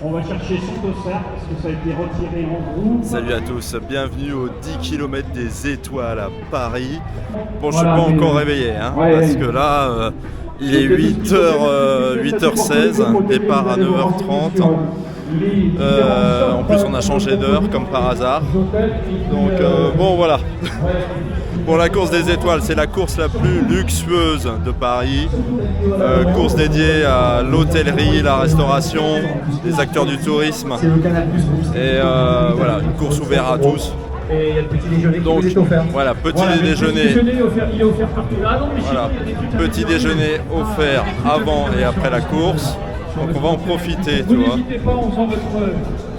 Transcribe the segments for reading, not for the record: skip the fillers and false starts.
On va chercher son dossard parce que ça a été retiré en groupe. Salut à tous, bienvenue aux 10 km des étoiles à Paris. Bon, je suis pas encore réveillé, hein, parce que là, il est 8h16, départ à 9h30. En plus, on a changé d'heure, comme par hasard. Donc, bon, voilà. Bon, la course des étoiles, c'est la course la plus luxueuse de Paris. Course dédiée à l'hôtellerie, la restauration, les acteurs du tourisme. Et voilà, une course ouverte à tous. Et il y a le petit déjeuner donc, qui est offert. Voilà, petit déjeuner. Il est offert partout. Ah non, mais voilà, petit déjeuner offert avant et après la course. Donc on va en profiter, tu vois. N'hésitez pas, on sent votre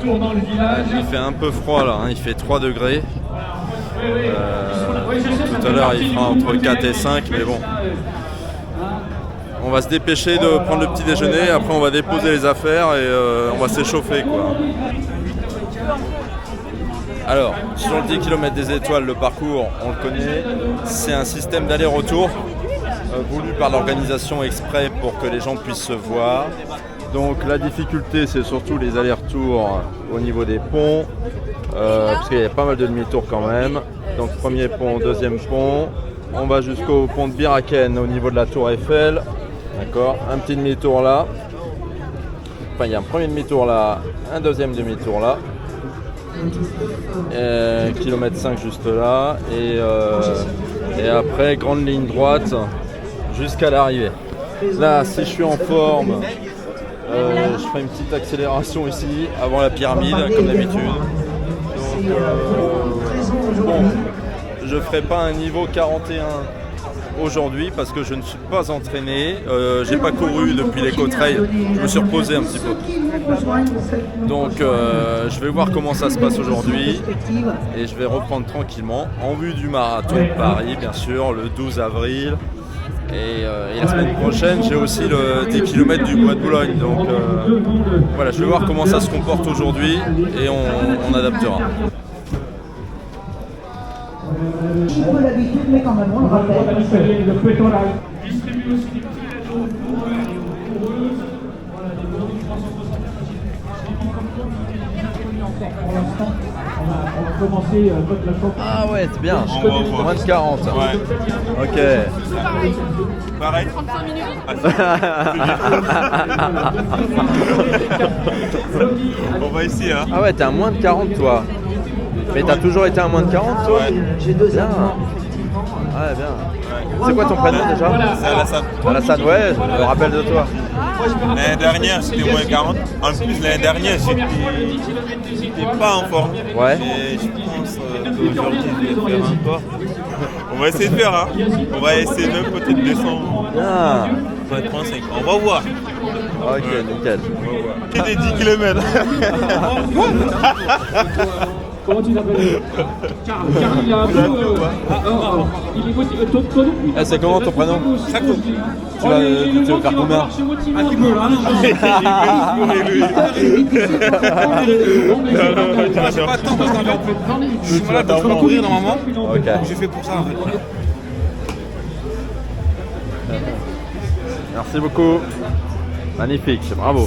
tour dans le village. Il fait un peu froid là, hein, il fait 3 degrés. Tout à l'heure il fera entre 4 et 5, mais bon. On va se dépêcher de prendre le petit déjeuner, après on va déposer les affaires et on va s'échauffer, quoi. Alors, sur le 10 km des étoiles, le parcours, on le connaît, c'est un système d'aller-retour voulu par l'organisation exprès pour que les gens puissent se voir. Donc la difficulté, c'est surtout les allers-retours au niveau des ponts, parce qu'il y a pas mal de demi-tours quand même. Donc premier pont, deuxième pont, on va jusqu'au pont de Biraken au niveau de la tour Eiffel. D'accord, un petit demi-tour là. Enfin, il y a un premier demi-tour là, un deuxième demi-tour là. Kilomètre 5 juste là. Et après, grande ligne droite jusqu'à l'arrivée. Là, si je suis en forme, je ferai une petite accélération ici avant la pyramide comme d'habitude. Donc bon, je ferai pas un niveau 41 aujourd'hui parce que je ne suis pas entraîné, j'ai pas couru depuis l'éco-trail, je me suis reposé un petit peu. Donc je vais voir comment ça se passe aujourd'hui et je vais reprendre tranquillement en vue du marathon de Paris, bien sûr, le 12 avril. Et la semaine prochaine, j'ai aussi le 10 km du Bois de Boulogne. Donc voilà, je vais voir comment ça se comporte aujourd'hui et on adaptera. J'ai pas l'habitude, mais quand même, on le rappelle. Le peloton là distribue aussi des petits cadeaux pour eux. Voilà, des produits 360 encore pour l'instant. On va commencer votre leçon. Ah ouais, c'est bien. Moins de 40. Ouais. Ok. Pareil. 35 minutes. On va ici, hein. Ah ouais, t'es à moins de 40 toi. Mais t'as toujours été à moins de 40 toi? J'ai 2 Bien. ans. Ouais, bien. C'est quoi ton prénom déjà? C'est Alassane. Alassane, ouais, je me rappelle de toi. L'année dernière, c'était moins 40. En plus, l'année dernière, j'étais pas en forme. Ouais. Et je pense qu'aujourd'hui, je vais faire encore. On va essayer de faire, hein. On va essayer même peut-être descendre. Bien. 35. On va voir. Ok, nickel. C'est des 10 km. Comment tu t'appelles? Carl, il a un peu. Il est motivé. Toi non plus. Eh, c'est comment ton prénom? Chaco. Tu vas faire combien? Un petit peu, là. J'ai pas de temps parce qu'en fait, je suis malade, donc je peux courir normalement. Ok. J'ai fait pour ça en fait. Merci beaucoup. Magnifique, bravo.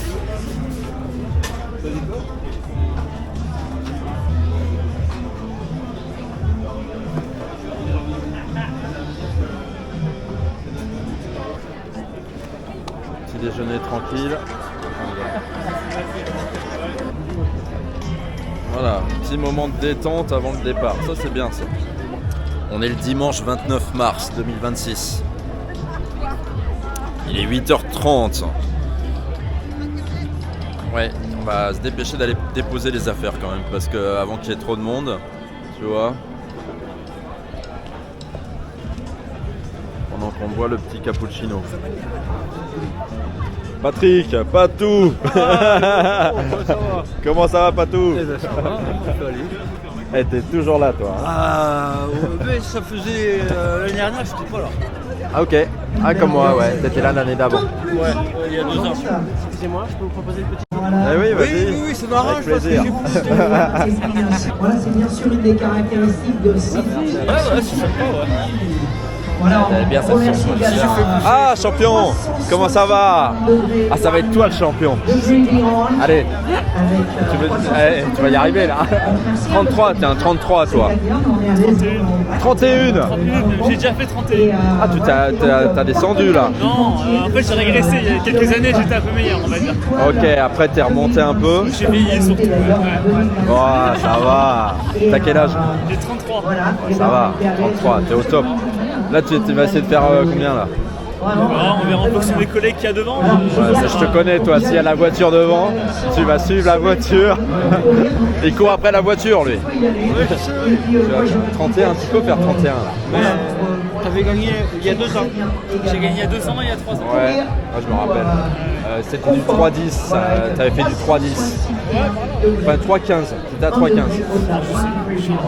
Petit déjeuner tranquille. Voilà, petit moment de détente avant le départ. Ça c'est bien ça. On est le dimanche 29 mars 2026. Il est 8h30. Ouais, on va se dépêcher d'aller déposer les affaires quand même, parce que avant qu'il y ait trop de monde, tu vois. Pendant qu'on boit le petit cappuccino. Patrick, Patou. Comment ça va, Patou? Eh, t'es toujours là, toi. Mais ça faisait l'année dernière, je n'étais pas là. Ah ok. Ah comme moi, ouais. T'étais là l'année d'avant. Ouais, il y a 2 ans. Excusez-moi, je peux vous proposer une petite... Eh oui, vas-y. Oui, ça m'arrange Avec parce que plaisir. j'ai beaucoup Voilà, c'est bien sûr une des caractéristiques de ce Ouais, c'est sympa, ouais. T'avais bien cette chance. Ah, champion! Comment ça va? Ah, ça va être toi le champion. Allez, tu vas y arriver là. 33, t'es un 33 toi. 31. J'ai déjà fait 31. Ah, t'as descendu là. Non, en fait j'ai régressé. Il y a quelques années, j'étais un peu meilleur, on va dire. Ok, après t'es remonté un peu. J'ai vieilli surtout. Ouais. Oh, ça va. T'as quel âge? J'ai 33. Ça va, 33, t'es au top. Là, tu vas essayer de faire combien là? On verra en fonction des collègues qu'il y a devant. Ouais, ça, je te connais, toi. S'il y a la voiture devant, tu vas suivre la voiture. Il court après la voiture, lui. Tu vas 31, tu peux faire 31 là. T'avais gagné il y a 2 ans. J'ai gagné il y a 2 ans et il y a 3 ans. Ouais, moi, je me rappelle. C'était du 3-10, t'avais fait du 3-10. Enfin 3-15, t'étais à 3-15.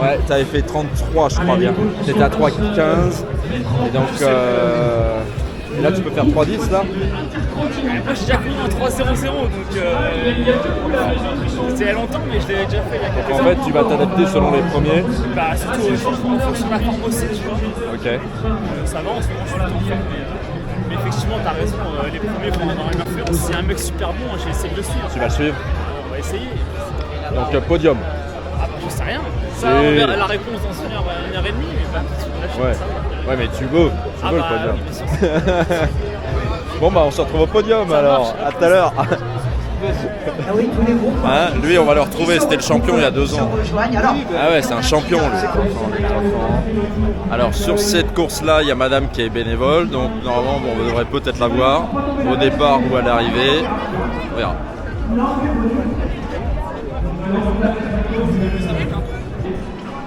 Ouais, t'avais fait 33 je crois bien. T'étais à 3-15. Et donc et là tu peux faire 3-10 là. Moi j'ai déjà couru en 3-0-0 donc c'était il y a longtemps mais je l'avais déjà fait il y a quelques Donc en temps. fait tu vas t'adapter selon les premiers. Bah surtout en fonction de la forme aussi tu vois. Ok. Ça va en ce moment je suis tout en forme mais effectivement t'as raison, les premiers vont avoir une influence. Si un mec super bon, j'ai essayé de le suivre. Tu vas le suivre. On va essayer. Donc podium. Ah bah je sais rien. Ça Si. on verra la réponse dans 1h30 mais bah, là, je Ouais. sais pas. Ouais mais tu veux Ah le bah podium. oui, bien sûr. Bon bah on se retrouve au podium Ça alors. marche. À tout à l'heure. Ah oui, tous les groupes Hein, lui on va le retrouver, c'était le champion il y a 2 ans. rejoignent. Alors, Ah ouais, c'est un champion lui. Alors sur cette course-là, il y a madame qui est bénévole, donc normalement on devrait peut-être la voir au départ ou à l'arrivée. On verra.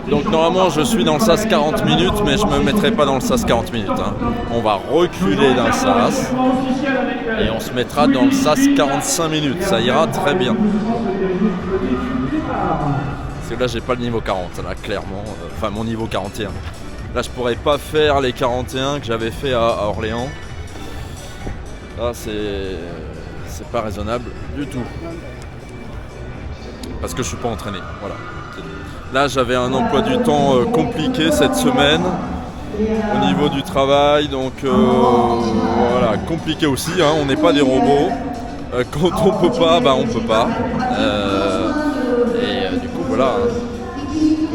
Donc normalement je suis dans le sas 40 minutes, mais je me mettrai pas dans le sas 40 minutes. Hein. On va reculer d'un sas et on se mettra dans le sas 45 minutes. Ça ira très bien. Parce que là j'ai pas le niveau 40, là clairement. Enfin mon niveau 41. Là je pourrais pas faire les 41 que j'avais fait à Orléans. Là c'est pas raisonnable du tout. Parce que je suis pas entraîné. Voilà. Là j'avais un emploi du temps compliqué cette semaine au niveau du travail, donc voilà, compliqué aussi, hein, on n'est pas des robots, quand on peut pas, bah on peut pas, et du coup voilà, hein,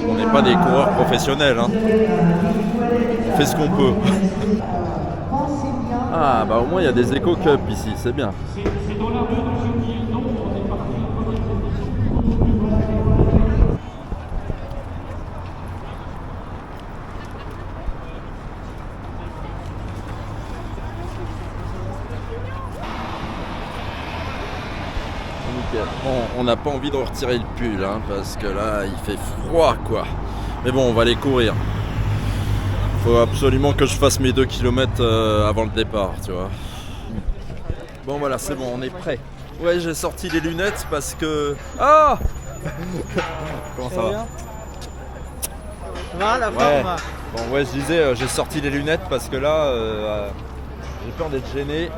on n'est pas des coureurs professionnels, hein. On fait ce qu'on peut. Ah bah au moins il y a des éco-cups ici, c'est bien. Bon, on n'a pas envie de retirer le pull hein, parce que là il fait froid quoi. Mais bon, on va aller courir. Faut absolument que je fasse mes 2 km avant le départ, tu vois. Bon voilà, c'est bon, on est prêt. Ouais, j'ai sorti les lunettes parce que... Ah comment ça va? Ça va la Ouais. forme? Bon ouais, je disais, j'ai sorti les lunettes parce que là, j'ai peur d'être gêné.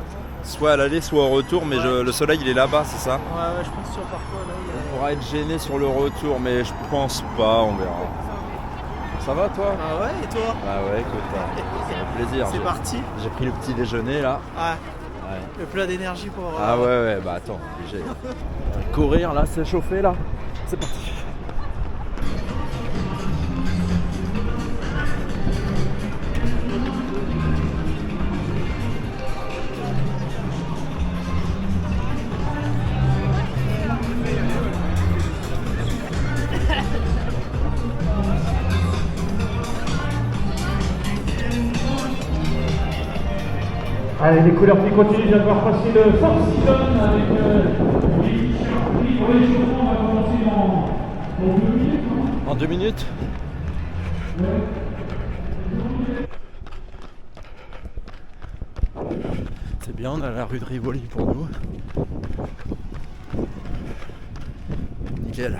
Soit à l'aller, soit au retour, mais le soleil il est là-bas, c'est ça? Ouais, je pense sur parfois là. On pourra être gêné sur le retour, mais je pense pas, on verra. Ça va toi? Ah ouais, et toi? Ah ouais, écoute, ça fait plaisir. C'est parti. J'ai pris le petit déjeuner là. Ouais. Ouais. Le plat d'énergie pour... Ah ouais, bah attends, obligé. Courir là, c'est chauffé là. C'est parti. Allez, les couleurs qui continuent, je viens de voir passer le Four Seasons avec pour les échauffements, on va commencer dans 2 minutes. En 2 minutes? C'est bien, on a la rue de Rivoli pour nous. Nickel.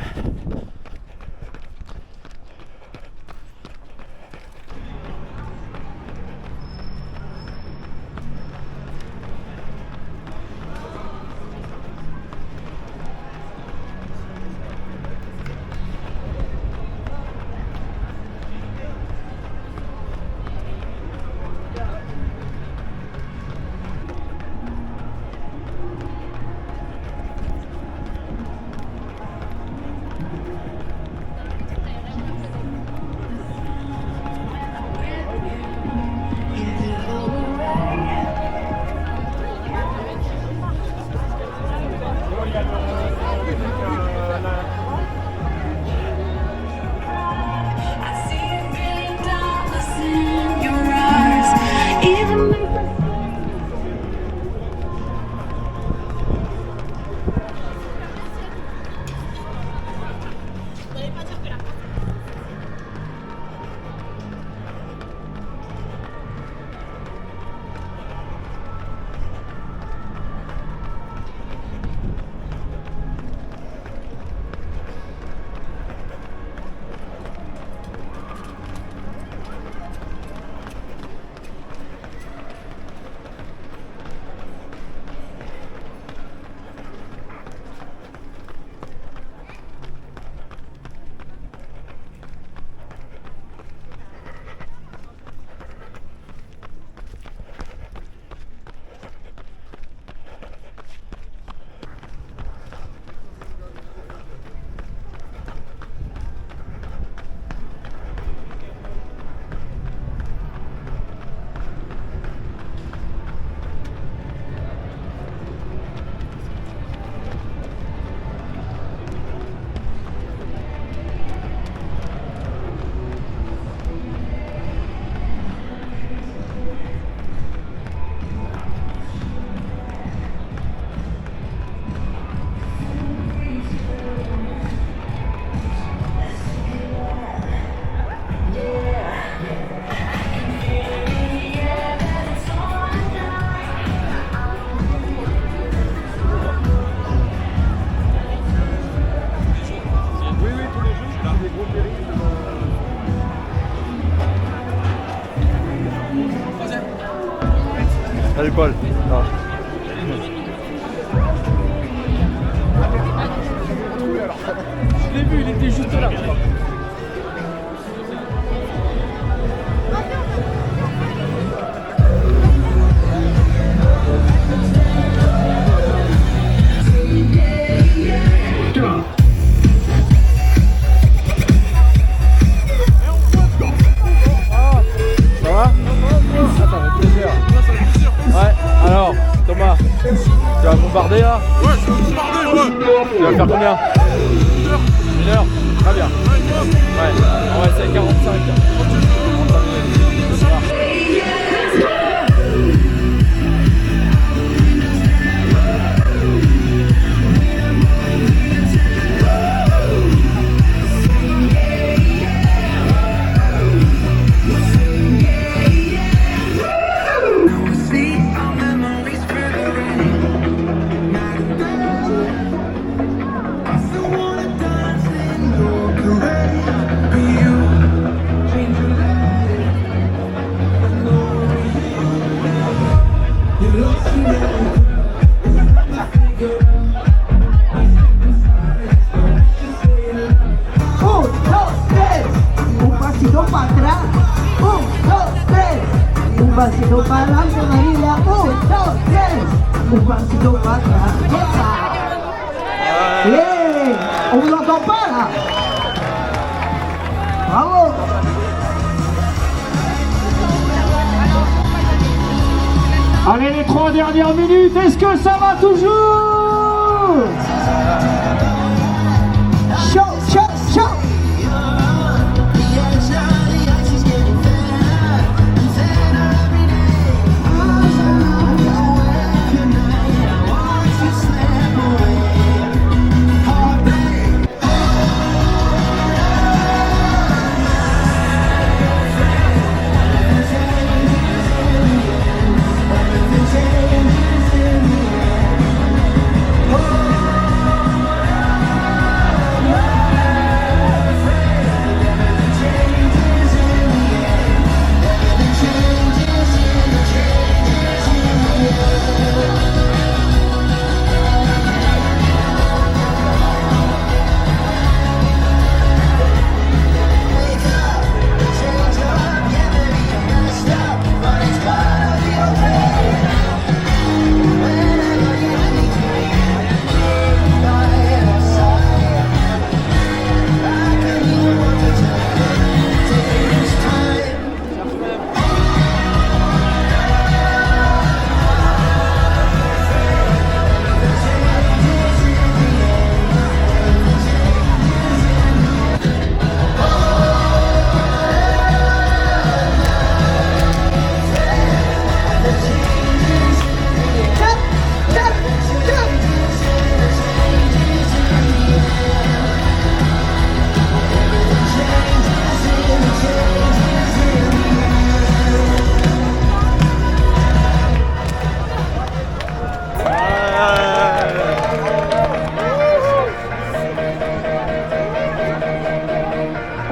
Salut Paul. Ah. Je l'ai vu, il était juste là. Ouais, alors Thomas, tu vas bombarder là? Ouais, je vais bombarder, ouais. Tu vas faire combien? 1 heure. Très bien. Ouais, on va essayer 45. Un pasito para adelante, María. 1, 2, 3. Un pasito para atrás. ¡Epa! ¡Bien! On vous entend pas là? Bravo! Allez, les 3 dernières minutes, est-ce que ça va toujours? Chaud, chaud, chaud!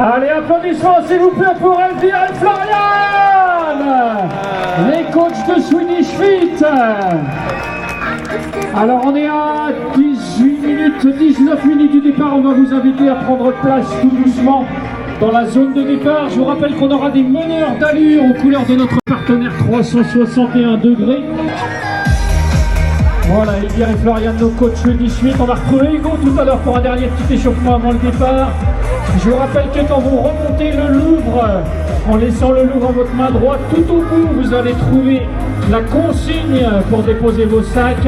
Allez, applaudissements s'il vous plaît pour Elvira et Florian, les coachs de Swedish Fit. Alors on est à 19 minutes du départ, on va vous inviter à prendre place tout doucement dans la zone de départ. Je vous rappelle qu'on aura des meneurs d'allure aux couleurs de notre partenaire 361 degrés. Voilà, Elvira et Florian, nos coachs Swedish Fit. On va retrouver Hugo tout à l'heure pour un dernier petit échauffement avant le départ. Je vous rappelle que quand vous remontez le Louvre, en laissant le Louvre à votre main droite, tout au bout, vous allez trouver la consigne pour déposer vos sacs.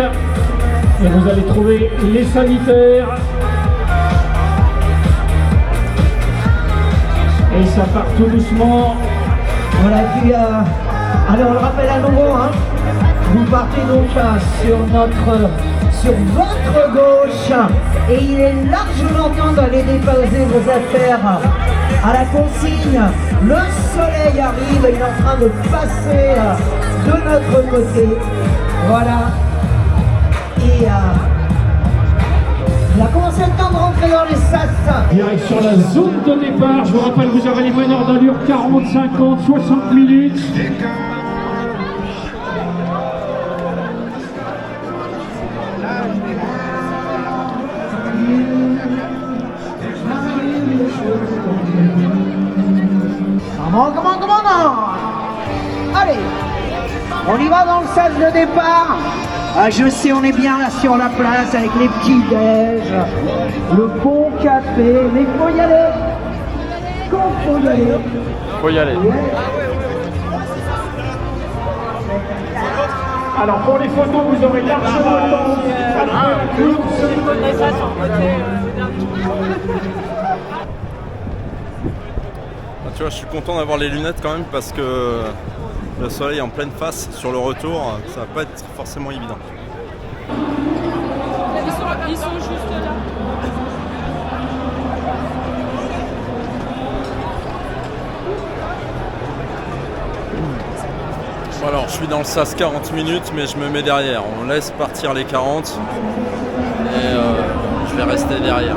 Et vous allez trouver les sanitaires. Et ça part tout doucement. Voilà, et puis, allez, on le rappelle à nouveau, hein. Vous partez donc sur votre gauche et il est largement temps d'aller déposer vos affaires à la consigne. Le soleil arrive, il est en train de passer de notre côté. Voilà. Et il a commencé le temps de rentrer dans les sas. Direction la zone de départ. Je vous rappelle, vous avez les meneurs d'allure 40, 50, 60 minutes. Comment Allez, on y va dans le sas de départ. Ah, je sais, on est bien là sur la place avec les petits déj, le bon café, mais faut y aller. Quand faut y aller. Faut y aller. Alors pour les photos, vous aurez largement le temps. Tu vois, je suis content d'avoir les lunettes quand même parce que le soleil est en pleine face sur le retour, ça va pas être forcément évident. Ils sont juste là. Bon alors, je suis dans le sas 40 minutes, mais je me mets derrière. On laisse partir les 40 et je vais rester derrière.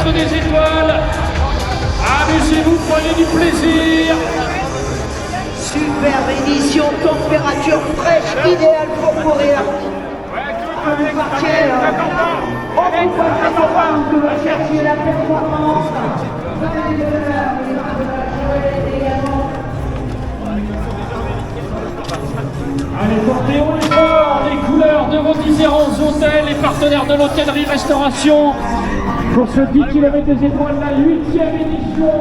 mettre des étoiles. Amusez-vous, prenez du plaisir. Superbe édition, température fraîche, idéale pour courir. Vous partiez de chercher la performance. Allez, portez haut et fort les couleurs de vos différents hôtels et partenaires de l'hôtellerie-restauration pour ce 10 km des étoiles, la 8e édition.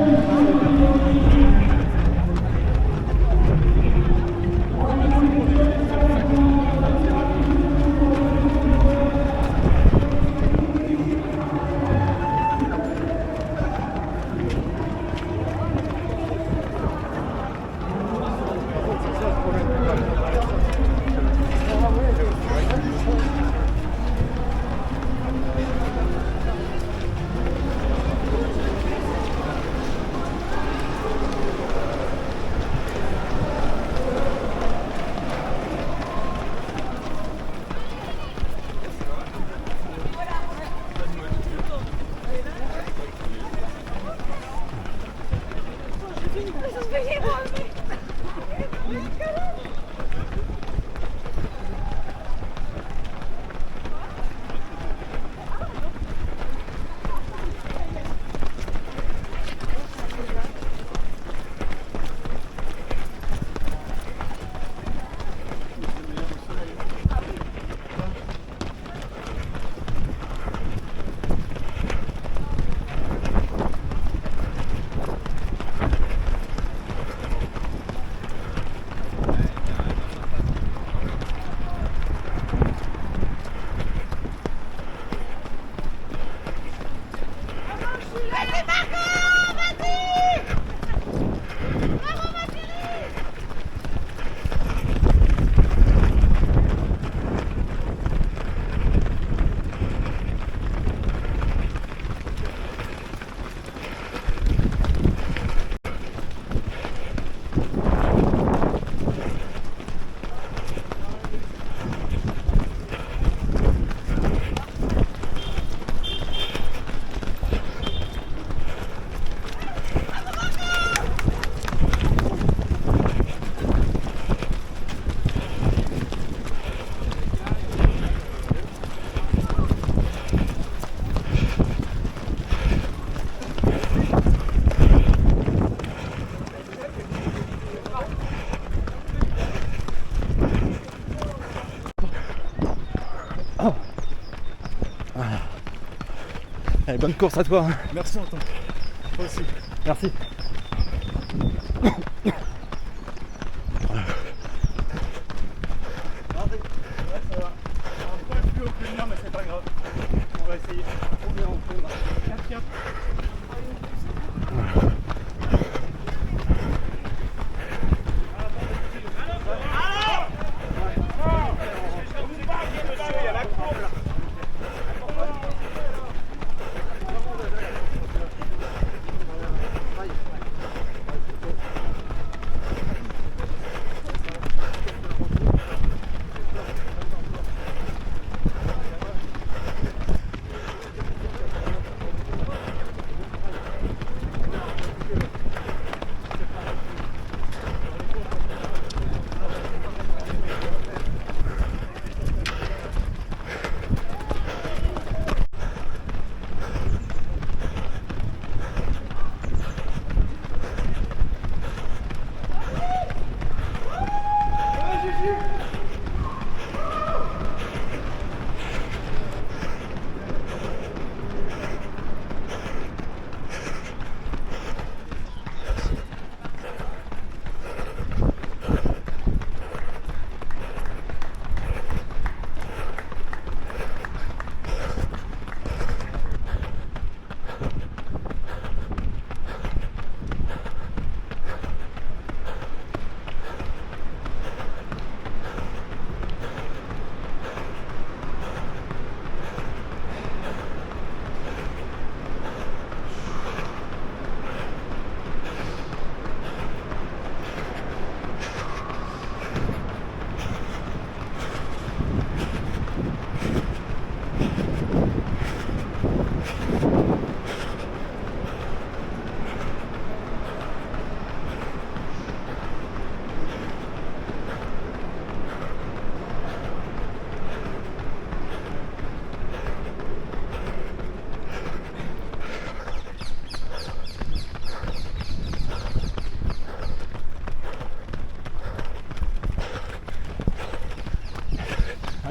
Allez, bonne course à toi. Merci Antoine. Toi aussi. Merci. Plus haut que le mien, mais c'est pas grave. On va essayer.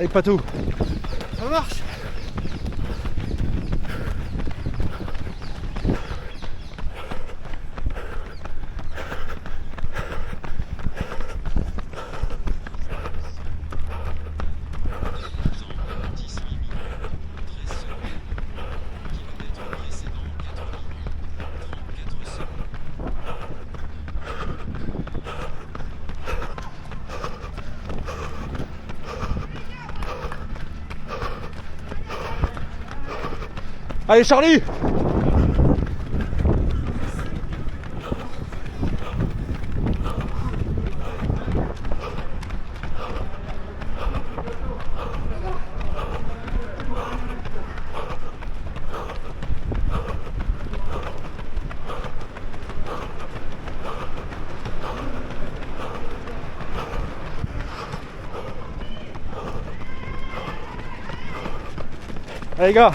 Allez, Patou. Ça marche. Allez, Charlie. Allez, les gars.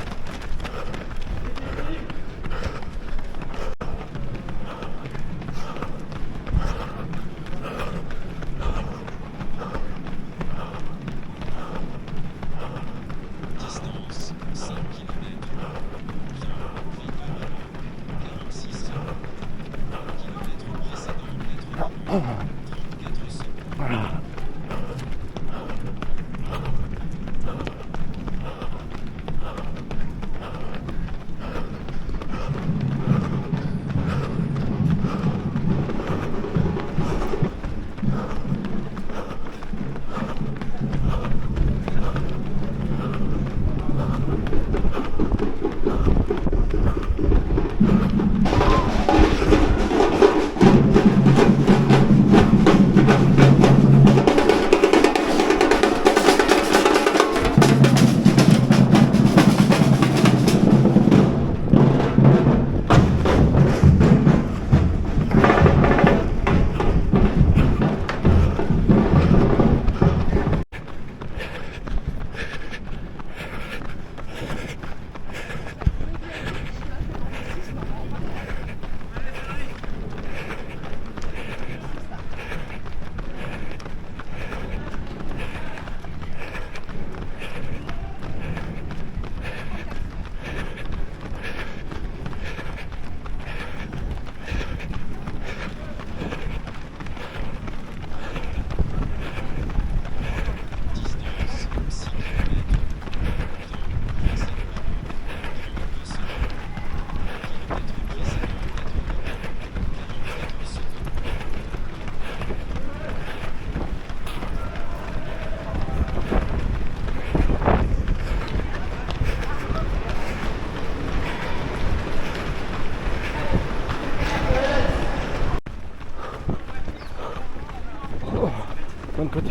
Bon côté.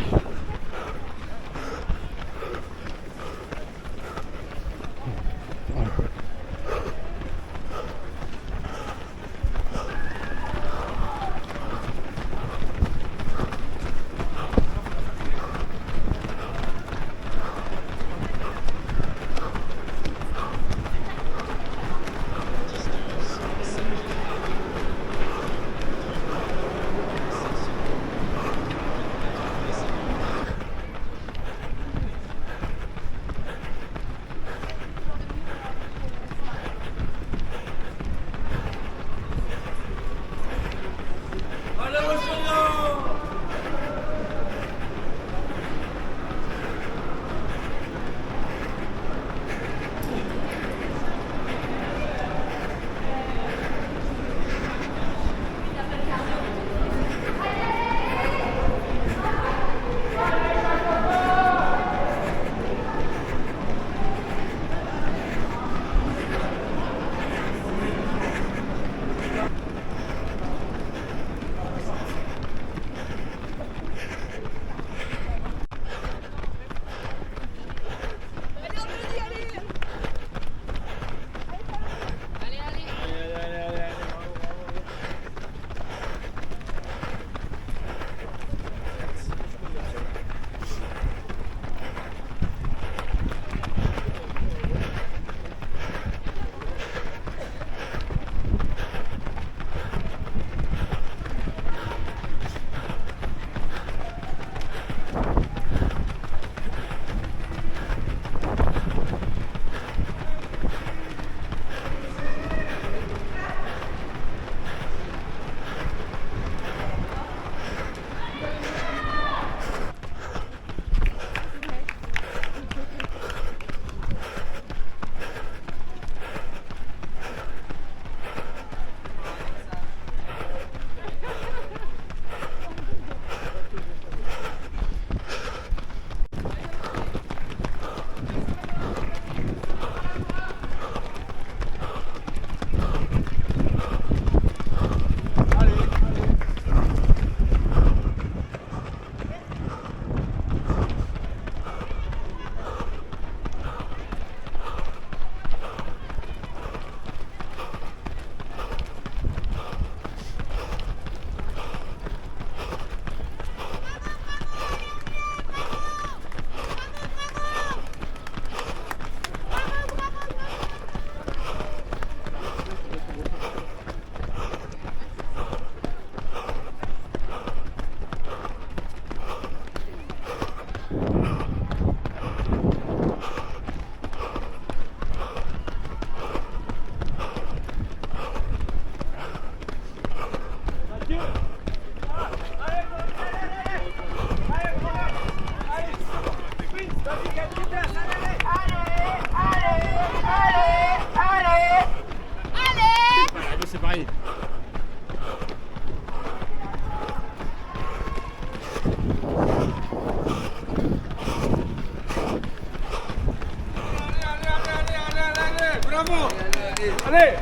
Allez!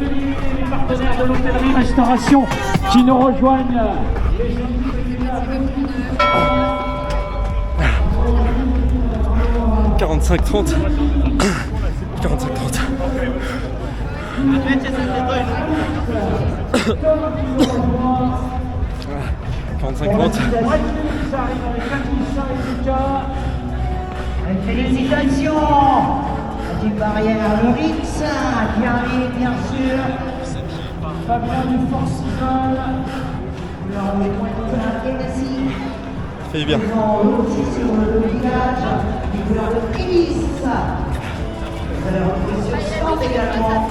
Les partenaires de l'hôtellerie-restauration qui nous rejoignent. 45-30. 45-30. Félicitations du barrière Loritz qui arrive bien sûr. Fabien du Forcival. Fais bien. Aussi sur le village, les couleurs de Kélis. Vous allez retrouver sur stand également.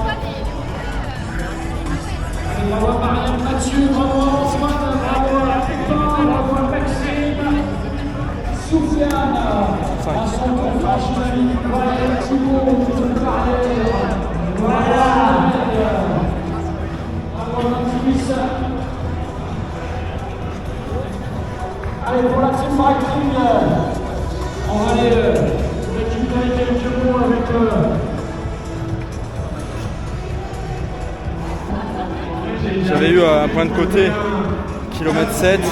Bravo Marianne Mathieu, bravo Antoine, bravo à Pépin, bravo à Maxime, Soufiane, à son tour franchi la ligne, voilà Thibaut, toute carrière, voilà, bravo Mathis. Allez, pour la team Breaking, on va aller récupérer quelques mots avec J'avais eu un point de côté, kilomètre 7. Donc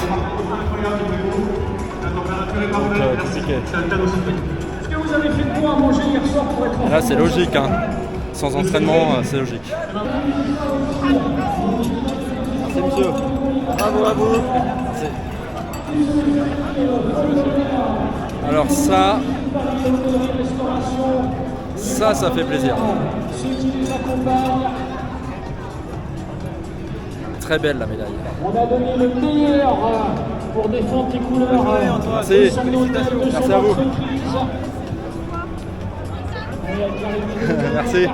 compliqué. Est-ce que vous avez fait de quoi à manger hier soir pour être en Là c'est logique, hein. Sans entraînement c'est logique. Merci monsieur. Bravo à vous. Alors ça fait plaisir. Très belle la médaille. On a donné le meilleur pour défendre tes couleurs. Merci. Merci à vous. Merci.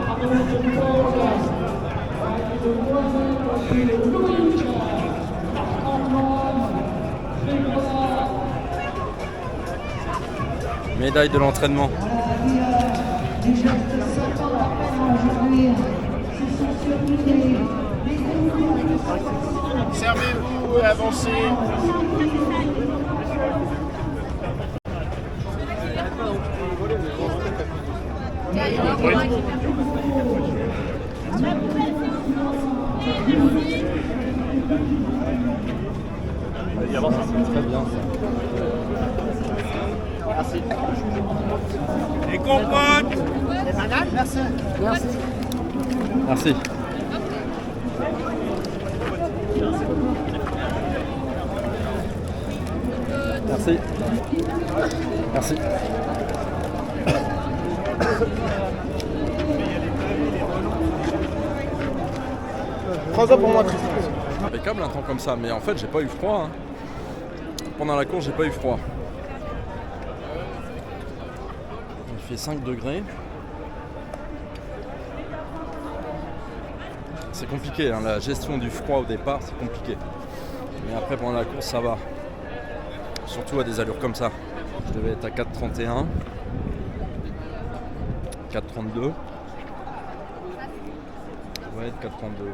Médaille de l'entraînement. Servez-vous et avancez. Très bien ça. Merci. Et compote. Les bananes, merci. Merci. Merci. Merci. Prends ça pour moi, Tristan. Impeccable un temps comme ça, mais en fait j'ai pas eu froid. Hein. Pendant la course j'ai pas eu froid. Il fait 5 degrés. C'est compliqué, hein. La gestion du froid au départ c'est compliqué. Mais après pendant la course ça va. Surtout à des allures comme ça. Je devais être à 4,31. 4,32. Ouais, 4,32.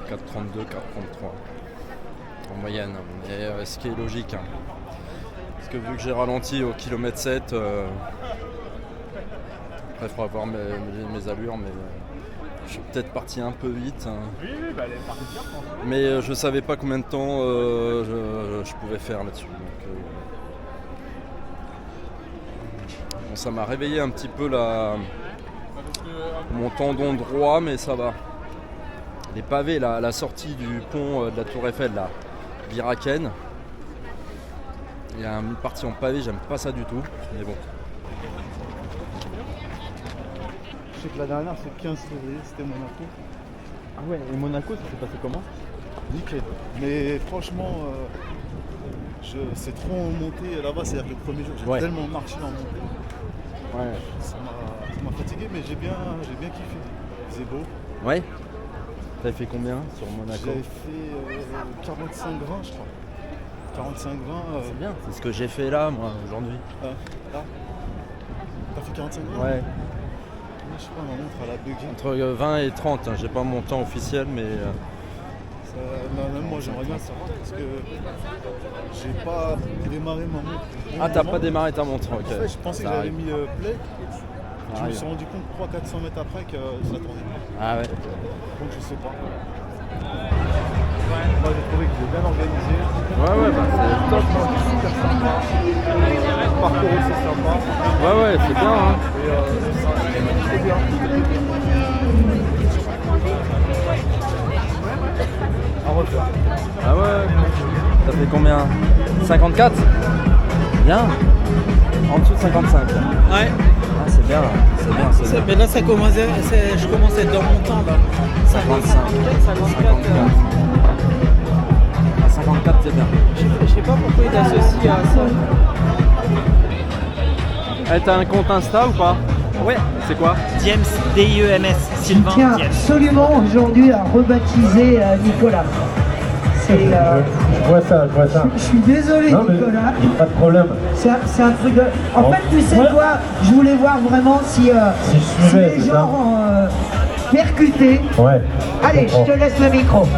4,33, 4,32, 4,33 en moyenne. Et ce qui est logique. Hein. Parce que vu que j'ai ralenti au kilomètre 7, après il faudra voir mes allures, mais je suis peut-être parti un peu vite. Hein. Oui, bah elle est partie bien. Mais je savais pas combien de temps je pouvais faire là-dessus. Donc, bon, ça m'a réveillé un petit peu mon tendon droit, mais ça va. Les pavés, la sortie du pont de la Tour Eiffel, là, Biraken. Il y a une partie en pavé, j'aime pas ça du tout, mais bon. Je sais que la dernière, c'est le 15 février, c'était Monaco. Ah ouais, et Monaco, ça s'est passé comment? Nickel. Mais franchement, c'est trop en montée là-bas, c'est-à-dire que le premier jour, j'ai tellement marché en montée. Ouais. Ça m'a fatigué, mais j'ai bien kiffé. Il faisait beau. Ouais. T'avais fait combien sur Monaco? J'avais fait 45 grammes, je crois. 45-20. C'est bien, c'est ce que j'ai fait là, moi, aujourd'hui. Là t'as fait 45-20? Ouais. Moi, je sais pas, ma montre elle a bugué. Entre 20 et 30, hein. J'ai pas mon temps officiel, mais... Même moi j'aimerais bien savoir parce que j'ai pas démarré ma montre. Ah, t'as pas démarré ta montre, ok. En fait, je pensais que Ça j'avais arrive. mis play. Je me arrive. suis rendu compte 300-400 mètres après que ça tournait. Ah ouais. Donc je sais pas. Moi j'ai trouvé que j'ai bien organisé. Ouais, bah c'est top. Super sympa. Le parcours aussi sympa. Ouais, c'est bien, hein. Et c'est bien. À refaire. Ah ouais. Ça fait combien? 54? Bien. En dessous de 55. Ouais. Ah, c'est bien, c'est bien. Mais là, ça commençait, je commence à être dans mon temps là. 55. 54. À 54, c'est bien. Je sais pas pourquoi il associe à ça. T'as un compte Insta ou pas? Ouais. C'est quoi? Diems, D-I-E-M-S, Je Sylvain tiens Diems. absolument aujourd'hui à rebaptiser Nicolas. C'est, Je vois ça. je suis désolé Non, mais Nicolas. pas de problème. C'est un truc de... En fait, tu sais Ouais. quoi? Je voulais voir vraiment si Si je suivais, les c'est gens percutaient. Ouais. Allez, je te laisse le micro.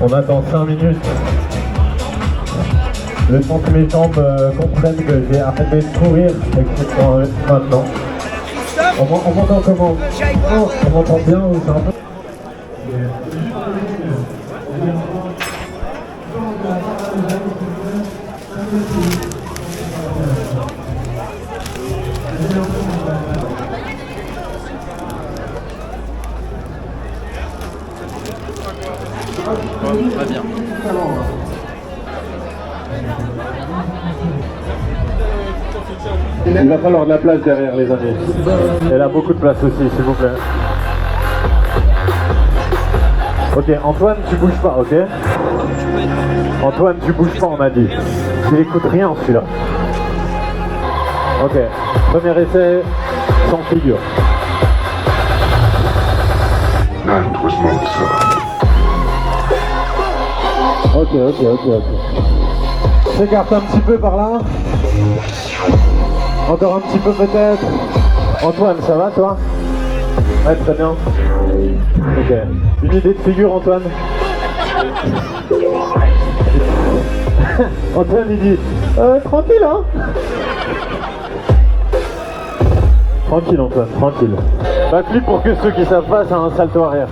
On attend 5 minutes. Le temps que mes jambes comprennent que j'ai arrêté de courir et que c'est maintenant. On m'entend comment? On m'entend bien ou c'est un peu... Très bien. Il va falloir de la place derrière les amis. Elle a beaucoup de place aussi, s'il vous plaît. Ok, Antoine, tu bouges pas, ok? Antoine, tu bouges pas, on a dit. Il écoute rien celui-là. Ok, premier essai, sans figure. Ok. S'écarte un petit peu par là. Encore un petit peu peut-être. Antoine, ça va toi? Ouais, très bien. Ok. Une idée de figure, Antoine? Antoine, il dit tranquille, hein? Tranquille, Antoine, tranquille. Backflip pour que ceux qui savent pas, c'est un salto arrière.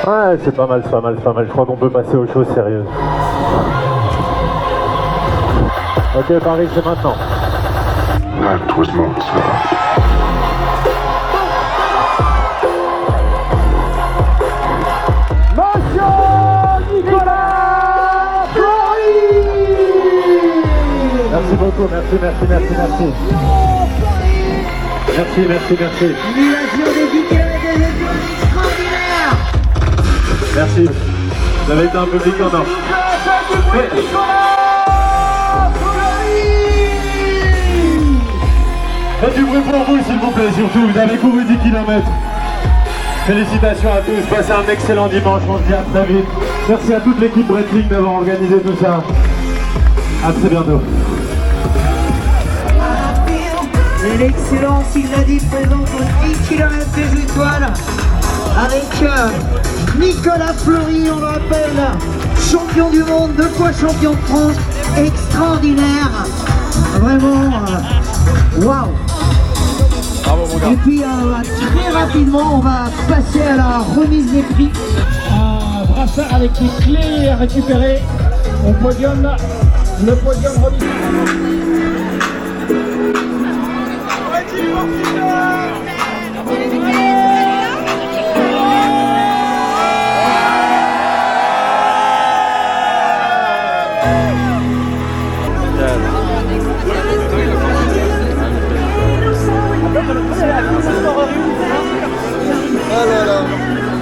Ouais, c'est pas mal. Je crois qu'on peut passer aux choses sérieuses. Ok, Paris, c'est maintenant. Monsieur Nicolas Fleury! Merci beaucoup, merci. Simulation des week-ends et des jours extraordinaires. Merci. Vous avez été un public en or. Faites du bruit pour vous, s'il vous plaît, surtout. Vous avez couru 10 km. Félicitations à tous. Passez un excellent dimanche. On se dit à très vite. Merci à toute l'équipe Breitling d'avoir organisé tout ça. À très bientôt. Et l'excellence, il l'a dit, présente aux 10 km des étoiles avec Nicolas Fleury, on le rappelle, champion du monde, 2 fois champion de France, extraordinaire, vraiment, waouh. Bravo mon gars. Et puis très rapidement, on va passer à la remise des prix. Un brassard avec les clés à récupérer au podium. Le podium remis.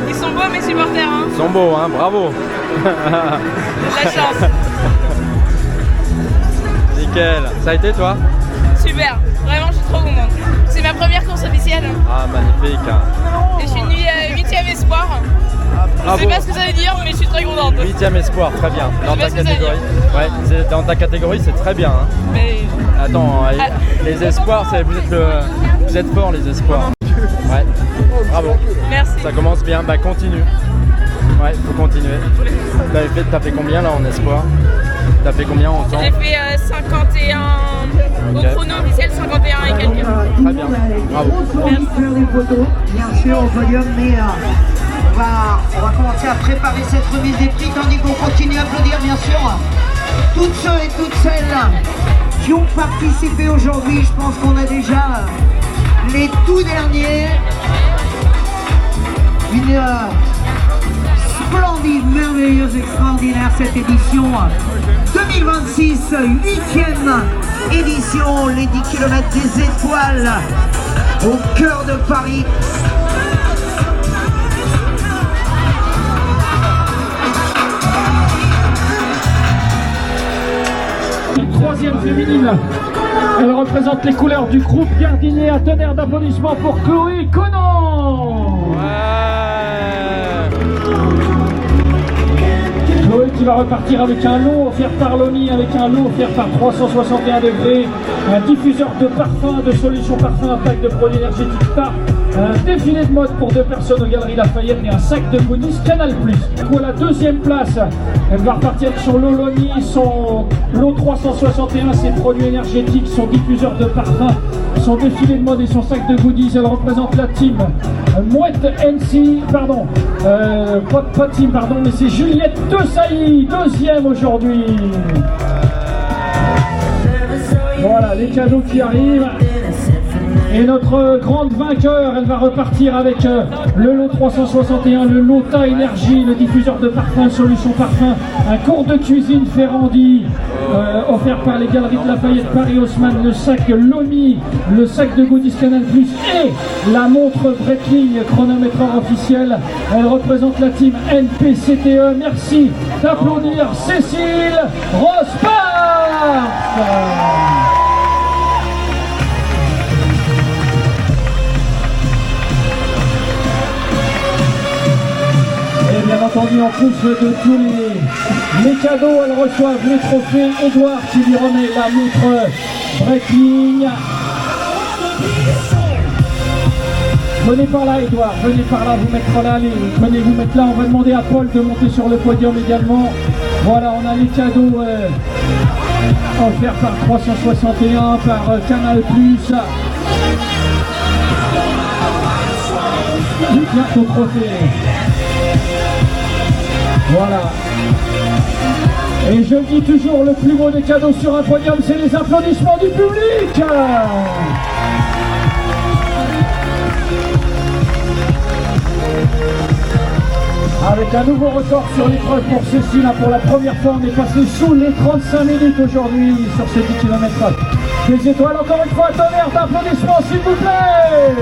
Ils sont beaux mes supporters, hein. Ils sont beaux, hein, bravo. La chance. Nickel. Ça a été toi? Super. Vraiment, je suis trop contente. C'est ma première course officielle. Ah, magnifique. Hein. Et je suis venue 8e. 8e espoir. Je Bravo. sais pas ce que ça veut dire, mais je suis très contente. 8e espoir, très bien. Dans sais ta pas ce que ça veut catégorie. Ouais, dans ta catégorie, c'est très bien. Hein. Mais Attends, les espoirs, vous êtes forts, les espoirs. Ouais, bravo. merci. Ça commence bien, bah continue. Ouais, faut continuer. T'as fait combien là en espoir? T'as fait combien en temps? J'ai fait 51 Ok. au chrono officiel, 51 et quelques. Très bien, bravo. Faire des photos, bien sûr, au podium, mais on va commencer à préparer cette remise des prix, tandis qu'on continue à applaudir, bien sûr, toutes ceux et toutes celles qui ont participé aujourd'hui. Je pense qu'on a déjà les tout derniers. Une splendide, merveilleuse, extraordinaire cette édition 2026, 8e édition, les 10 km des étoiles au cœur de Paris. Troisième féminine, elle représente les couleurs du groupe Gardinier. Un tonnerre d'applaudissements pour Chloé Conan. Chloé qui va repartir avec un lot offert par Lomi, avec un lot offert par 361 degrés, un diffuseur de parfum, de solutions parfum, un pack de produits énergétiques par un défilé de mode pour 2 personnes aux Galeries Lafayette et un sac de goodies Canal+. Pour la deuxième place, elle va repartir sur l'eau Lomi, son lot 361, ses produits énergétiques, son diffuseur de parfum, son défilé de mode et son sac de goodies. Elle représente la team Mouette NC, pardon, pas team, pardon, mais c'est Juliette Desailly, deuxième aujourd'hui. Voilà les cadeaux qui arrivent. Et notre grande vainqueur, elle va repartir avec le lot 361, le lot Ta Énergie, le diffuseur de parfum, solution parfum, un cours de cuisine Ferrandi, offert par les Galeries de Lafayette, Paris Haussmann, le sac Lomi, le sac de goodies Canal+, et la montre Breitling chronométreur officiel. Elle représente la team NPCTE. Merci d'applaudir Cécile Rospart. Et bien entendu, en plus de tous les cadeaux, elles reçoivent les trophées. Edouard qui lui remet la montre Breitling. Venez par là, Edouard, venez par là, vous mettre là, venez vous mettre là. On va demander à Paul de monter sur le podium également. Voilà, on a les cadeaux offerts par 361, par Canal+. Bien ton trophée. Voilà. Et je dis toujours, le plus beau des cadeaux sur un podium, c'est les applaudissements du public. Avec un nouveau record sur l'épreuve pour Cécile. Pour la première fois, on est passé sous les 35 minutes aujourd'hui sur ces 10 km. Des étoiles, encore une fois, un tonnerre d'applaudissements, s'il vous plaît.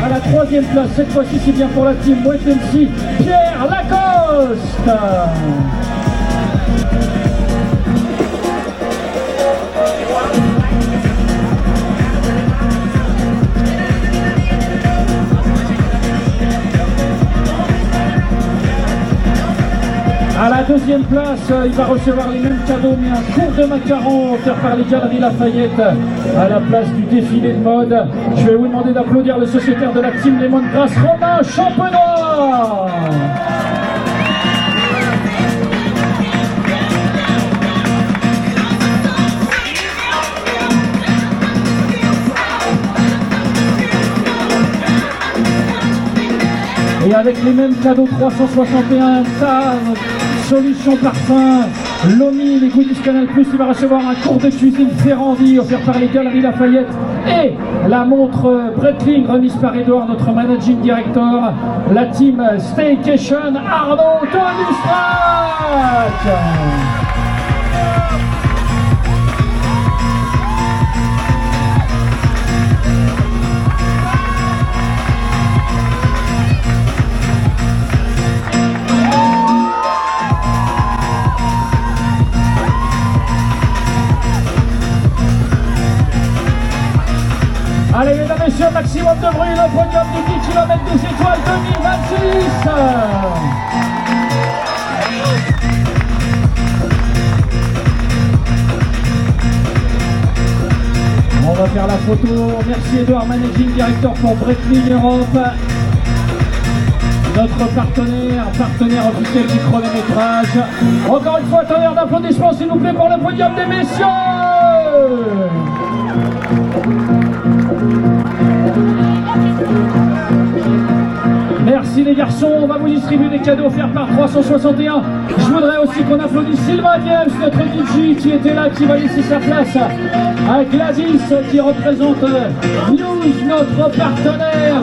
À la troisième place, cette fois-ci c'est bien pour la team Mouette MC, Pierre Lacoste. À la deuxième place, il va recevoir les mêmes cadeaux, mais un cours de macarons offert par les Galeries Lafayette à la place du défilé de mode. Je vais vous demander d'applaudir le sociétaire de la team Lemon Grass, Romain Champenois. Et avec les mêmes cadeaux 361, Ta Solution Parfum, Lomi, les goodies Canal+, il va recevoir un cours de cuisine Ferrandi offert par les Galeries Lafayette et la montre Breitling remise par Edouard, notre managing director, la team Staycation Arnaud Tonistrac. un maximum de bruit, le podium du 10 km des étoiles 2026. On va faire la photo. Merci Edouard, Managing Director pour Breitling Europe. Notre partenaire officiel du chronométrage. Encore une fois, tonnerre d'applaudissements s'il vous plaît pour le podium des messieurs. Merci les garçons, on va vous distribuer des cadeaux offerts par 361. Je voudrais aussi qu'on applaudisse Sylvain Diems, notre DJ qui était là, qui va laisser sa place à Gladys qui représente News, notre partenaire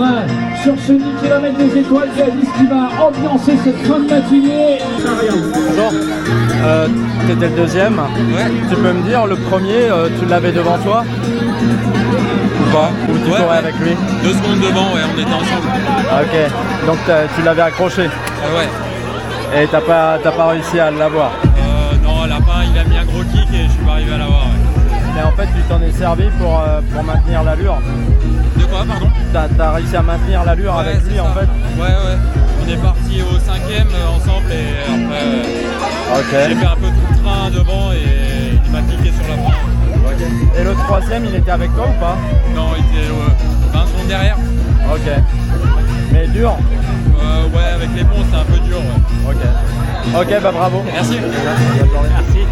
sur ce 10 km des étoiles. Gladys qui va ambiancer cette fin de matinée. Bonjour, t'étais le deuxième. Ouais. Tu peux me dire, le premier, tu l'avais devant toi Pas. ou tu courais avec lui? 2 secondes devant, ouais, on était ensemble. Ah, ok, donc tu l'avais accroché Ouais. et t'as pas réussi à l'avoir. Non, à la fin, il a mis un gros kick et je suis pas arrivé à l'avoir. Ouais. Mais en fait, tu t'en es servi pour maintenir l'allure. De quoi, pardon? T'as réussi à maintenir l'allure Ouais, avec c'est lui ça. en fait. Ouais. On est parti au 5e ensemble et après j'ai fait un peu tout le train devant et il m'a kické sur la fin. Ok. Et le troisième, il était avec toi ou pas? Non, il était 20 secondes derrière. Ok. Mais dur? Ouais, avec les ponts, c'était un peu dur. Ouais. Ok, bah bravo. Merci. Bonne journée. Merci.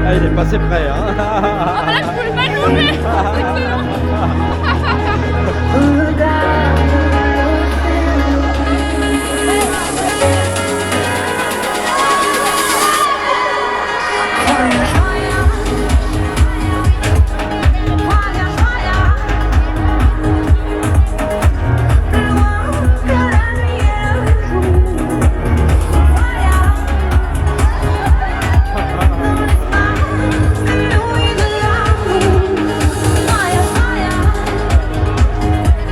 Ah, il est passé près, hein. Ah bah là, je pouvais pas le louper.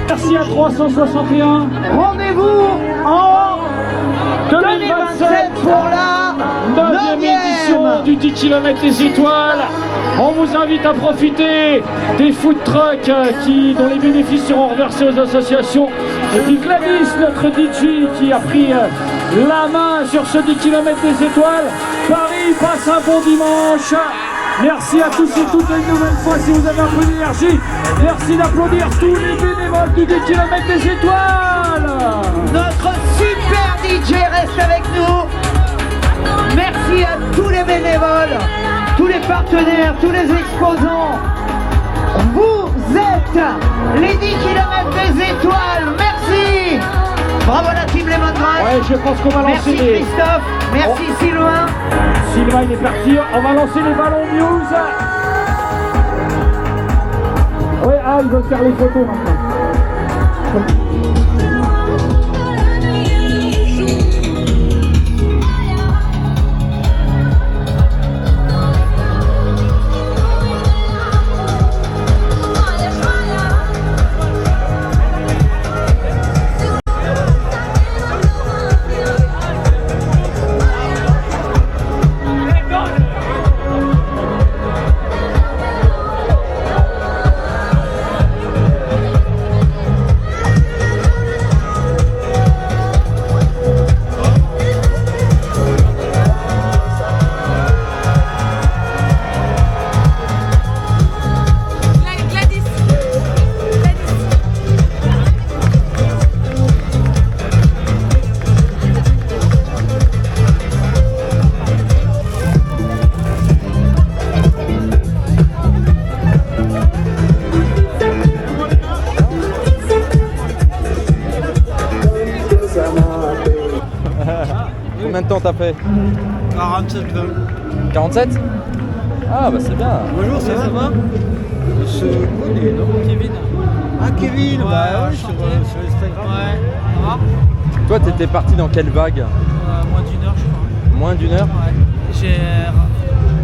Merci à 361. Rendez-vous en 2027 pour la 9e édition du 10 km des étoiles. On vous invite à profiter des food trucks dont les bénéfices seront reversés aux associations. Et puis Gladys, notre DJ, qui a pris la main sur ce 10 km des étoiles. Paris passe un bon dimanche. Merci à tous et toutes une nouvelle fois si vous avez un peu d'énergie. Merci d'applaudir tous les bénévoles du 10 km des étoiles. Notre super DJ reste avec nous. Merci à tous les bénévoles, tous les partenaires, tous les exposants. Vous êtes les 10 km des étoiles. Merci. Bravo la team Lemon Grass. Ouais, je pense qu'on va lancer Merci les... Christophe. Merci Sylvain. Sylvain il est parti, on va lancer les ballons news. Ouais, ah, ils veulent faire les photos maintenant. Combien de temps t'as fait? 47 20. 47? Ah bah c'est bien. Bonjour, ça va? Je connais, non? Kevin. Ah, Kevin, ouais, sur Instagram. Ouais. Ça va? Toi, t'étais parti dans quelle vague? Moins d'une heure, je crois. Moins d'une heure? Ouais. J'ai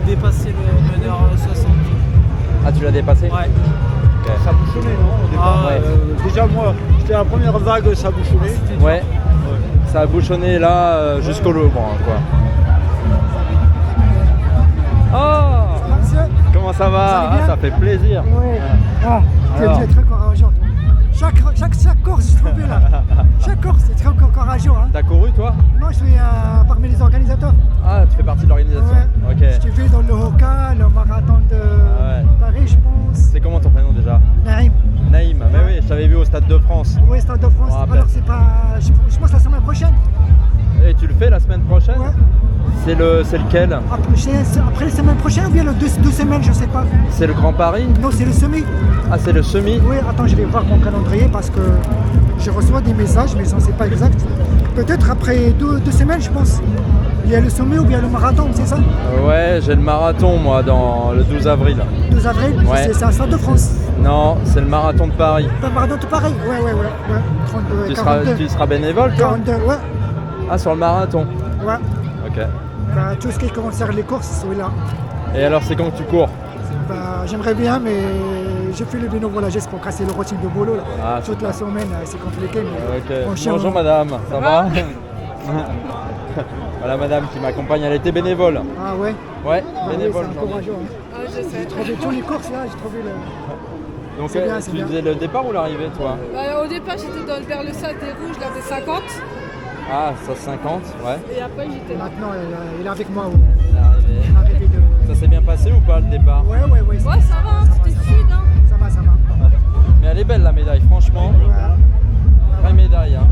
dépassé le meneur 60. Ah, tu l'as dépassé? Ouais. Okay. Ça bouchonnait, non, au départ? Déjà, moi, j'étais à la première vague, ça bouchonnait. Ouais. Ça a bouchonné là jusqu'au Louvre, quoi. Oh! Comment ça va? Ah, ça fait plaisir. Ouais. Ah, t'es très courageux. Chaque course, je trouvais là. Chaque course, c'est très courageux. Hein. T'as couru, toi? Non, je suis parmi les organisateurs. Ah, tu fais partie de l'organisation? Ouais. Ok. Je t'ai vu dans le Hoka, le marathon de Paris, je pense. C'est comment ton prénom déjà? Naïm. Naïm, mais oui, je t'avais vu au Stade de France. Oui, Stade de France. Alors, c'est pas. Je pense la semaine prochaine. Et tu le fais la semaine prochaine? Ouais. C'est lequel? Après la semaine prochaine ou bien le 2 semaines, je sais pas. C'est le Grand Paris? Non, c'est le semi. Ah, c'est le semi? Oui, attends, je vais voir mon calendrier parce que je reçois des messages, mais ça c'est pas exact. Peut-être après deux semaines, je pense. Il y a le sommet ou bien le marathon, c'est ça? Ouais, j'ai le marathon, moi, dans le 12 avril. 12 avril? Ouais. C'est un Stade de France. Non, c'est le marathon de Paris. Le marathon de Paris? Ouais. 32, 42. Tu seras bénévole, toi? 42, ouais. Ah, sur le marathon? Ouais. Ok. Bah, tout ce qui concerne les courses, oui là. Et alors, c'est quand que tu cours? Bah, j'aimerais bien, mais je fais le bénévolat juste pour casser le routine de boulot. Là. Ah, toute la semaine, c'est compliqué. Mais ok. mon chien, Bonjour madame, ça va? Voilà madame qui m'accompagne, elle était bénévole. Ah ouais? Ouais, bah, bénévole. Oui, c'est encourageant. Hein. Ah, je sais. J'ai trouvé tous les courses là, j'ai trouvé le... Donc bien, tu bien. faisais le départ ou l'arrivée toi? Bah, au départ, j'étais vers le sac des rouges, là, des 50. Ah, ça 50, ouais. Et après, j'étais là. Maintenant, il est avec moi. L'arrivée. Ça s'est bien passé ou pas le départ? Ouais. Ouais, ça va, c'était fluide. Hein. Ça va. Mais elle est belle la médaille, franchement. Ouais. Vraie médaille. Hein.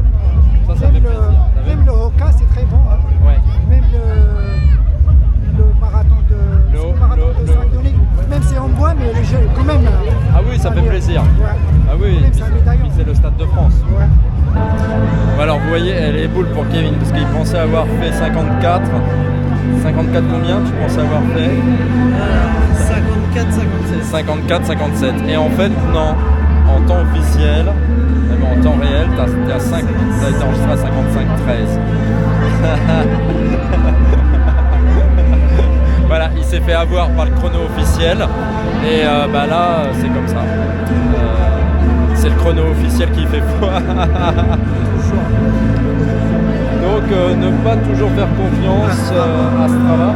Ça fait plaisir. Même le Hoka, c'est très bon. Hein. Ouais. Même le marathon de Saint-Denis. Même si on boit, mais le jeu, quand même. Ah oui, ça fait plaisir. Ouais. Ah oui, Même c'est un médaillon. c'est le Stade de France. Ouais. Bon, alors vous voyez, elle est boule pour Kevin parce qu'il pensait avoir fait 54. 54 combien tu pensais avoir fait? 54, 57. 54, 57. Et en fait, non. En temps officiel, même en temps réel, t'as été enregistré à 55, 13. Voilà, il s'est fait avoir par le chrono officiel. Et bah là, c'est comme ça. C'est le chrono officiel qui fait foi. Donc ne pas toujours faire confiance à Strava.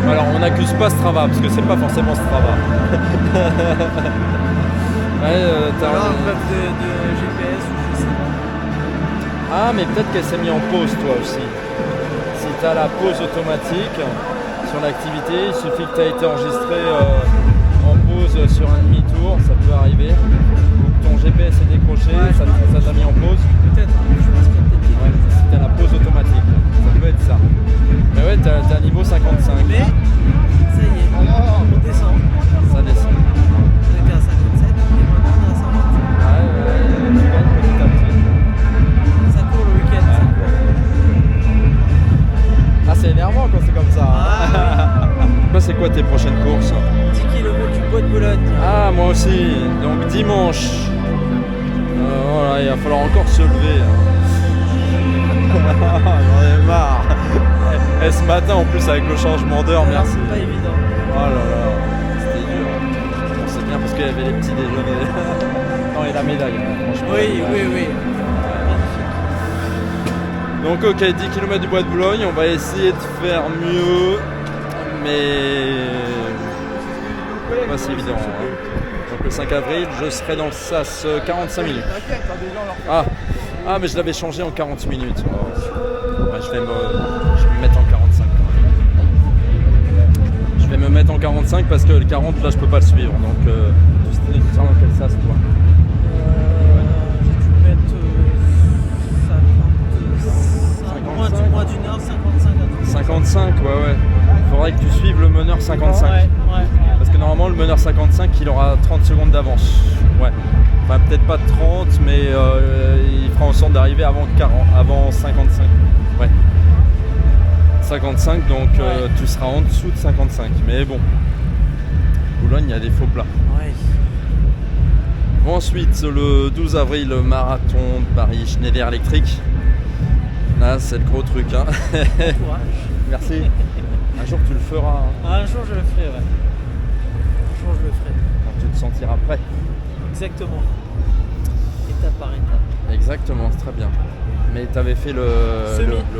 Alors on n'accuse pas Strava parce que c'est pas forcément Strava. Ouais, t'as un preuve de GPS ou je sais pas. Ah mais peut-être qu'elle s'est mise en pause toi aussi. Si t'as la pause automatique sur l'activité, il suffit que tu aies été enregistré en pause sur un demi-tour, ça peut arriver. Ou que ton GPS est décroché, ça t'a mis en pause. Peut-être, je pense qu'il y a peut-être Ouais, si t'as la pause automatique, ça peut être ça. Mais ouais, t'es à niveau 55. Mais, ça y est, on descend. Ça descend. On était à 57 et maintenant on est à 50. Ouais, tu gagnes petit à petit. Ça court le week-end, ça court. Ah, c'est énervant quand c'est comme ça. Toi, c'est quoi tes prochaines courses? 10 km du Bois de Boulogne. Ah, moi aussi. Donc dimanche. Voilà, il va falloir encore se lever. J'en ai marre. Et ce matin, en plus, avec le changement d'heure, merci. C'est pas évident. Oh là là, c'était dur. Bon, c'est bien parce qu'il y avait les petits déjeuners. Non, et la médaille, franchement. Oui. Donc ok, 10 km du Bois de Boulogne, on va essayer de faire mieux, mais pas si évident. Hein. Donc le 5 avril, je serai dans le SAS 45 minutes. Ah, mais je l'avais changé en 40 minutes. Ouais, je vais me mettre en 45. Je vais me mettre en 45 parce que le 40 là je peux pas le suivre. Donc tu sais dans quel SAS toi? J'ai dû mettre 55, moins d'une heure, 55. 55, ouais. Faudrait que tu suives le meneur 55. Ouais. Parce que normalement le meneur 55 il aura 30 secondes d'avance. Ouais. Enfin peut-être pas 30 mais il fera en sorte d'arriver avant 55. Ouais. 55, donc tu seras en dessous de 55. Mais bon, Boulogne, il y a des faux plats. Ouais. Ensuite, le 12 avril, le marathon de Paris Schneider électrique. Là, c'est le gros truc. Hein. Bon courage. Merci. Un jour, tu le feras. Hein. Un jour, je le ferai, ouais. Un jour, je le ferai. Quand tu te sentiras prêt. Exactement. Étape par étape. Exactement, c'est très bien. Mais tu avais fait le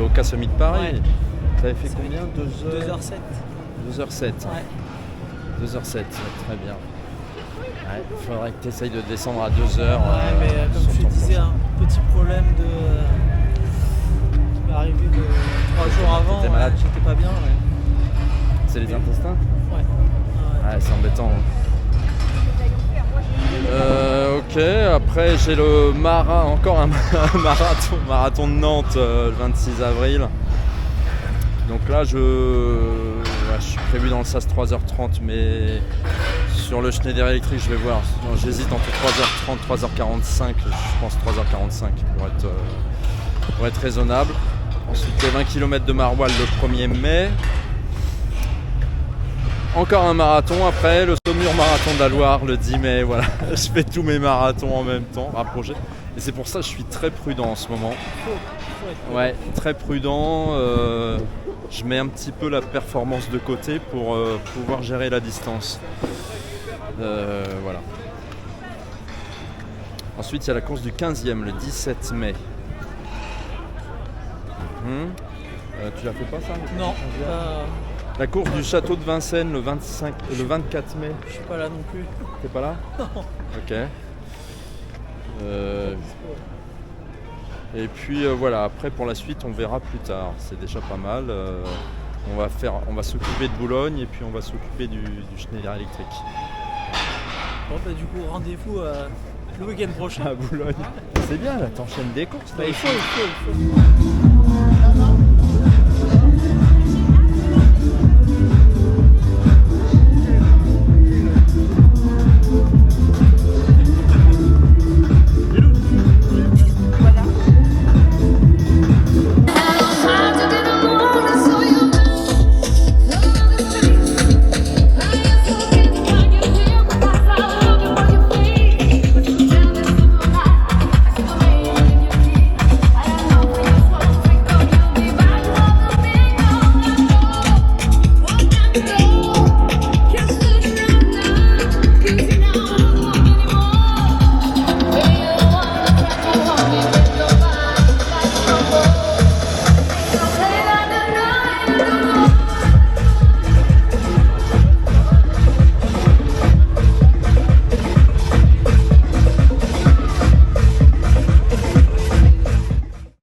Hoka Semi de Paris. Ouais. Tu avais fait combien? 2h07. 2h07. Ouais. 2h07, très bien. Il faudrait que tu essayes de descendre à 2h. Ouais, mais comme je te disais, un petit problème de. qui m'est arrivé 3 jours avant. T'étais malade? J'étais pas bien. Ouais. C'est les intestins? Ouais. Ouais, c'est embêtant. Ok, après j'ai le encore un marathon de Nantes le 26 avril. Donc là je suis prévu dans le SAS 3h30, mais sur le Schneider électrique je vais voir. J'hésite entre 3h30 3h45, je pense 3h45 pour être raisonnable. Ensuite les 20 km de Maroilles le 1er mai. Encore un marathon après, le Saumur marathon de la Loire le 10 mai, voilà. Je fais tous mes marathons en même temps, rapprochés. Et c'est pour ça que je suis très prudent en ce moment. Ouais, très prudent. Je mets un petit peu la performance de côté pour pouvoir gérer la distance. Voilà. Ensuite, il y a la course du 15e, le 17 mai. Tu la fais pas ça? Non. La course du château de Vincennes le 24 mai. Je suis pas là non plus. T'es pas là? Non. Ok. Et puis voilà, après pour la suite on verra plus tard. C'est déjà pas mal. On va s'occuper de Boulogne et puis on va s'occuper du Schneider électrique. Bon bah du coup rendez-vous le week-end prochain. À Boulogne. C'est bien là, t'enchaînes des courses. Bah, il faut.